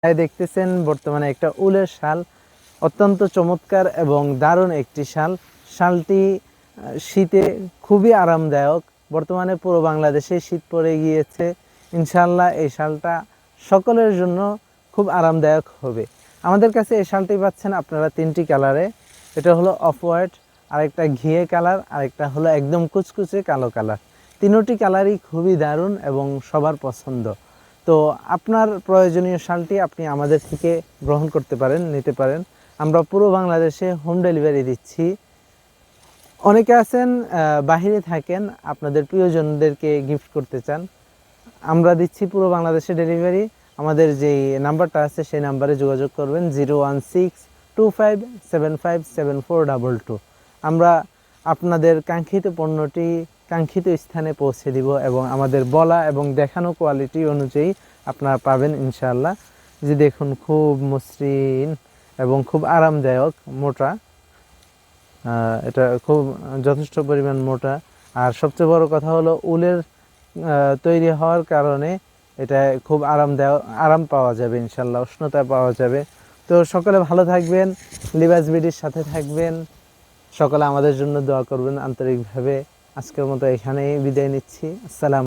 দেখতেছেন বর্তমানে একটা উলের শাল, অত্যন্ত চমৎকার এবং দারুণ একটি শাল। শালটি শীতে খুবই আরামদায়ক। বর্তমানে পুরো বাংলাদেশে শীত পড়ে গিয়েছে। ইনশাআল্লাহ এই শালটা সকলের জন্য খুব আরামদায়ক হবে। আমাদের কাছে এই শালটি পাচ্ছেন আপনারা 3টি কালারে। এটা হলো অফ হোয়াইট, আরেকটা ঘিয়ে কালার, আরেকটা হলো একদম কুচকুচে কালো কালার। তিনোটি কালারই খুবই দারুণ এবং সবার পছন্দ। তো আপনার প্রয়োজনীয় শালটি আপনি আমাদের থেকে গ্রহণ করতে পারেন, নিতে পারেন। আমরা পুরো বাংলাদেশে হোম ডেলিভারি দিচ্ছি। অনেকে আছেন বাহিরে থাকেন, আপনাদের প্রিয়জনদেরকে গিফট করতে চান, আমরা দিচ্ছি পুরো বাংলাদেশে ডেলিভারি। আমাদের যেই নাম্বারটা আছে সেই নাম্বারে যোগাযোগ করবেন 01625757422। আমরা আপনাদের কাঙ্ক্ষিত পণ্যটি কাঙ্ক্ষিত স্থানে পৌঁছে দিব এবং আমাদের বলা এবং দেখানো কোয়ালিটি অনুযায়ী আপনারা পাবেন ইনশাআল্লাহ। যে দেখুন খুব মসৃণ এবং খুব আরামদায়ক, মোটা। এটা খুব যথেষ্ট পরিমাণ মোটা। আর সবচেয়ে বড় কথা হলো উলের তৈরি হওয়ার কারণে এটা খুব আরাম পাওয়া যাবে ইনশাল্লাহ, উষ্ণতা পাওয়া যাবে। তো সকলে ভালো থাকবেন, লিবাস বিডির সাথে থাকবেন, সকলে আমাদের জন্য দোয়া করবেন আন্তরিকভাবে। আজকের মতো এখানেই বিদায় নিচ্ছি। আসসালাম।